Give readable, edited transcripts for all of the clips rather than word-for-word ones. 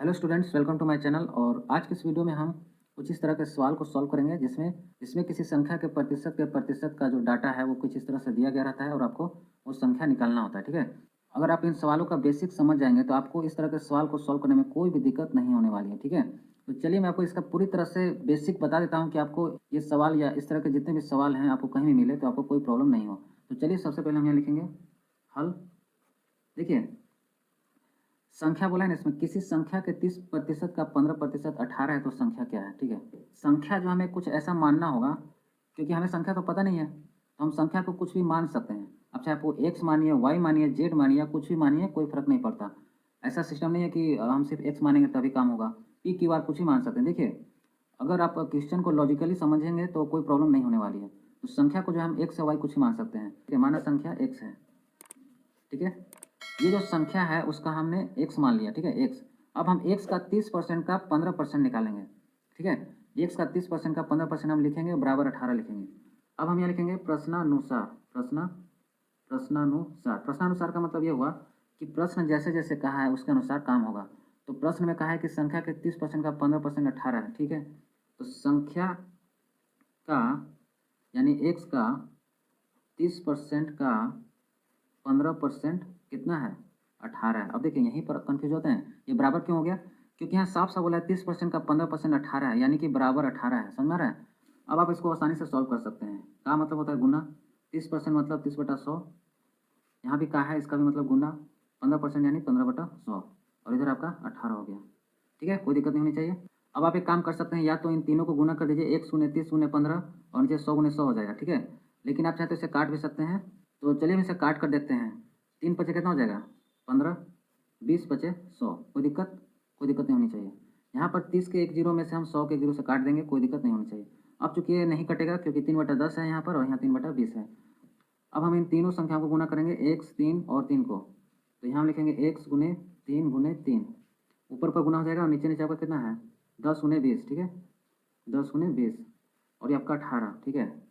Hello students, welcome to my channel. और आज के इस वीडियो में हम कुछ इस तरह के सवाल को सॉल्व करेंगे जिसमें इसमें किसी संख्या के प्रतिशत का जो डाटा है वो कुछ इस तरह से दिया गया रहता है और आपको वो संख्या निकालना होता है। ठीक है, अगर आप इन सवालों का बेसिक समझ जाएंगे तो आपको इस तरह के सवाल को सॉल्व करने में कोई भी दिक्कत नहीं होने वाली है। ठीक है, तो चलिए मैं आपको इसका पूरी तरह से बेसिक बता देता हूँ कि आपको ये सवाल या इस तरह के जितने भी सवाल हैं आपको कहीं भी मिले तो आपको कोई प्रॉब्लम नहीं हो। तो चलिए सबसे पहले हम यहाँ लिखेंगे हल। देखिए, संख्या बोला है ना, इसमें किसी संख्या के 30% का 15% 18 है तो संख्या क्या है। ठीक है, संख्या जो हमें कुछ ऐसा मानना होगा, क्योंकि हमें संख्या तो पता नहीं है तो हम संख्या को कुछ भी मान सकते हैं। अब चाहे आपको एक्स मानिए, वाई मानिए, जेड मानिए या कुछ भी मानिए, कोई फर्क नहीं पड़ता। ऐसा सिस्टम नहीं है कि हम सिर्फ एक्स मानेंगे तभी काम होगा। पी क्यू आर कुछ भी मान सकते हैं। देखिए, अगर आप क्वेश्चन को लॉजिकली समझेंगे तो कोई प्रॉब्लम नहीं होने वाली है। तो संख्या को जो हम एक्स या वाई कुछ भी मान सकते हैं। ठीक है, माना संख्या एक्स है। ठीक है, ये जो संख्या है उसका हमने x मान लिया। ठीक है, x। अब हम x का 30% का 15% निकालेंगे। ठीक है, x का 30% का 15% हम लिखेंगे बराबर 18 लिखेंगे। अब हम यहाँ लिखेंगे प्रश्नानुसार। प्रश्नानुसार का मतलब ये हुआ कि प्रश्न जैसे जैसे कहा है उसके अनुसार काम होगा। तो प्रश्न में कहा है कि संख्या के 30% का 15% 18 है। ठीक है, तो संख्या का यानी x का 30% का 15% कितना है, 18 है। अब देखिए यहीं पर कंफ्यूज होते हैं, ये बराबर क्यों हो गया, क्योंकि यहाँ साफ साफ बोला है 30% का 15% 18 है, यानी कि बराबर 18 है। समझ में आ रहा है। अब आप इसको आसानी से सॉल्व कर सकते हैं। का मतलब होता है गुना, 30% मतलब 30/100, यहाँ भी का है इसका भी मतलब गुना, 15% यानी 15/100, और इधर आपका 18 हो गया। ठीक है, कोई दिक्कत नहीं होनी चाहिए। अब आप एक काम कर सकते हैं, या तो इन तीनों को गुना कर दीजिए, 1 शून्य 30 शून्य 15 और नीचे 100 गुने 100 हो जाएगा। ठीक है, लेकिन आप चाहे तो इसे काट भी सकते हैं। तो चलिए हम इसे काट कर देखते हैं। 3 पचे कितना हो जाएगा, 15, 20 पचे 100। कोई दिक्कत नहीं होनी चाहिए। यहाँ पर 30 के एक जीरो में से हम 100 के एक जीरो से काट देंगे, कोई दिक्कत नहीं होनी चाहिए। अब चूंकि ये नहीं कटेगा क्योंकि 3/10 है यहाँ पर और यहाँ 3/20 है। अब हम इन तीनों संख्याओं को गुना करेंगे, 1 3 और 3 को। तो यहाँ हम लिखेंगे 1 गुने 3 गुने 3, ऊपर पर गुना हो जाएगा और नीचे नीचे आपका कितना है 10 गुने 20। ठीक है, 10 गुने 20 और ये आपका 18। ठीक है,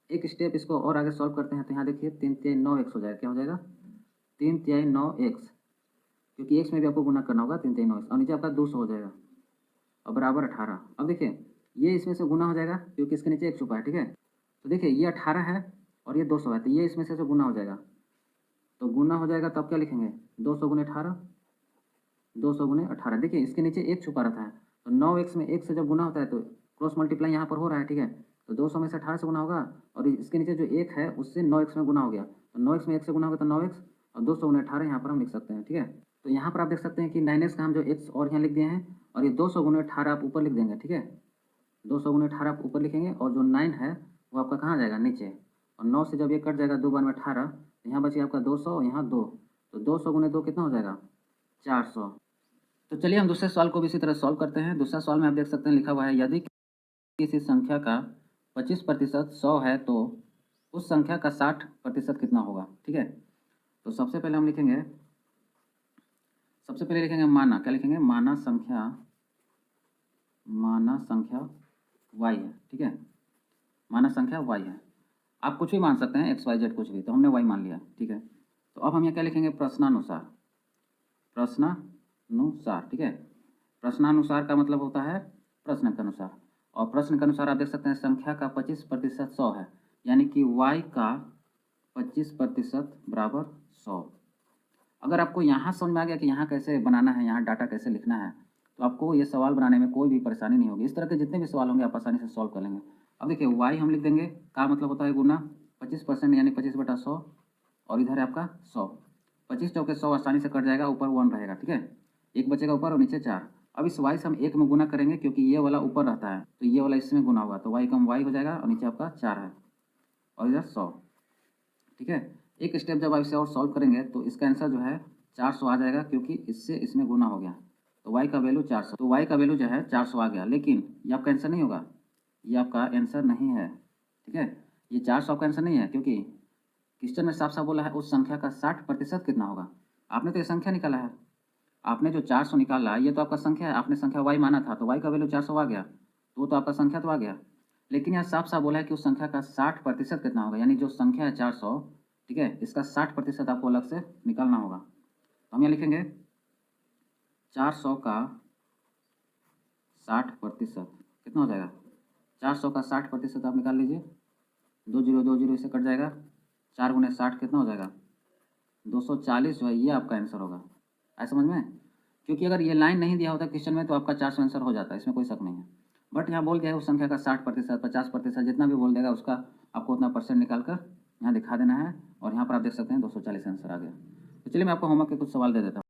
एक स्टेप इसको और आगे सॉल्व करते हैं। तो यहाँ देखिए 3 3 9 एक्स हो जाएगा। क्या हो जाएगा, 3 3 9 एक्स, क्योंकि एक्स में भी आपको गुना करना होगा। 3 3 9 एक्स और नीचे आपका 200 हो जाएगा और बराबर 18। अब देखिए ये इसमें से गुना हो जाएगा क्योंकि इसके नीचे एक छुपा है। ठीक है, तो देखिए ये 18 है और ये 200 है, तो ये इसमें से गुना हो जाएगा। तो गुना हो जाएगा तो आप क्या लिखेंगे, 200 गुने 18, 200 गुने 18। देखिए इसके नीचे एक छुपा रहता है, तो 9x में 1 से जब गुना होता है तो क्रॉस मल्टीप्लाई यहाँ पर हो रहा है। ठीक है, तो 200 में से 18 से गुना होगा और इसके नीचे जो 1 है उससे 9x में गुना हो गया, तो 9x में 1 से गुना होगा तो 9x और 200 गुने 18 यहाँ पर हम लिख सकते हैं। ठीक है, तो यहाँ पर आप देख सकते हैं कि 9x का हम जो x और यहाँ लिख दिए हैं और ये 200 गुने 18 आप ऊपर लिख देंगे। ठीक है, 200 गुने 18 आप ऊपर लिखेंगे और जो 9 है वो आपका कहाँ जाएगा, नीचे। और 9 से जब ये कट जाएगा 2 बार में 18, तो यहाँ बचिए आपका 200 और यहाँ 2, तो 200 गुने 2 कितना हो जाएगा, 400। तो चलिए हम दूसरे सवाल को भी इसी तरह सॉल्व करते हैं। दूसरा सवाल में आप देख सकते हैं लिखा हुआ है, यदि किसी संख्या का 25% 100 है तो उस संख्या का 60% कितना होगा। ठीक है, तो सबसे पहले हम लिखेंगे, माना। क्या लिखेंगे, माना संख्या y है। ठीक है, माना संख्या y है। आप कुछ भी मान सकते हैं, x y z कुछ भी, तो हमने y मान लिया। ठीक है, तो अब हम यहाँ क्या लिखेंगे, प्रश्नानुसार। ठीक है, प्रश्नानुसार का मतलब होता है प्रश्न के अनुसार, और प्रश्न के अनुसार आप देख सकते हैं संख्या का 25% 100 है, यानी कि y का 25% बराबर 100। अगर आपको यहाँ समझ में आ गया कि यहाँ कैसे बनाना है, यहाँ डाटा कैसे लिखना है, तो आपको ये सवाल बनाने में कोई भी परेशानी नहीं होगी। इस तरह के जितने भी सवाल होंगे आप आसानी से सॉल्व कर लेंगे। अब देखिए y हम लिख देंगे, का मतलब होता है गुना 25% यानी 25/100 और इधर है आपका 100। 25 चौके 100 आसानी से कट जाएगा, ऊपर 1 रहेगा। ठीक है, एक बचेगा ऊपर और नीचे 4। अब इस y से हम 1 में गुना करेंगे क्योंकि ये वाला ऊपर रहता है, तो ये वाला इसमें गुना होगा, तो y कम y हो जाएगा और नीचे आपका 4 है और इधर 100। ठीक है, एक स्टेप जब आप इसे और सॉल्व करेंगे तो इसका आंसर जो है 400 आ जाएगा, क्योंकि इससे इसमें गुना हो गया, तो y का वैल्यू 400। तो y का वैल्यू जो है 400 आ गया। लेकिन ये आपका आंसर नहीं होगा, ये आपका आंसर नहीं है। ठीक है, ये 400 आपका आंसर नहीं है, क्योंकि क्वेश्चन में साफ साफ बोला है उस संख्या का 60% कितना होगा। आपने तो ये संख्या निकाला है, आपने जो 400 निकाला ये तो आपका संख्या है, आपने संख्या y माना था तो y का वैल्यू 400 आ गया, तो वो तो आपका संख्या तो आ गया। लेकिन यहाँ साफ साफ बोला है कि उस संख्या का 60% कितना होगा, यानी जो संख्या है 400, ठीक है, इसका 60% आपको अलग से निकालना होगा। तो हम यहाँ लिखेंगे 400 का 60% कितना हो जाएगा? 400 का 60% आप निकाल लीजिए, 2 जीरो इससे कट जाएगा, 4 गुने 60 कितना हो जाएगा? 240 जो है ये आपका आंसर होगा। आया समझ में? क्योंकि अगर ये लाइन नहीं दिया होता क्वेश्चन में तो आपका 400 आंसर हो जाता है, इसमें कोई शक नहीं है। बट यहाँ बोल दिया है उस संख्या का 60%, 50%, जितना भी बोल देगा उसका आपको उतना परसेंट निकाल कर यहाँ दिखा देना है, और यहाँ पर आप देख सकते हैं 240 आंसर आ गया। तो चलिए मैं आपको होमवर्क के कुछ सवाल दे देता हूँ।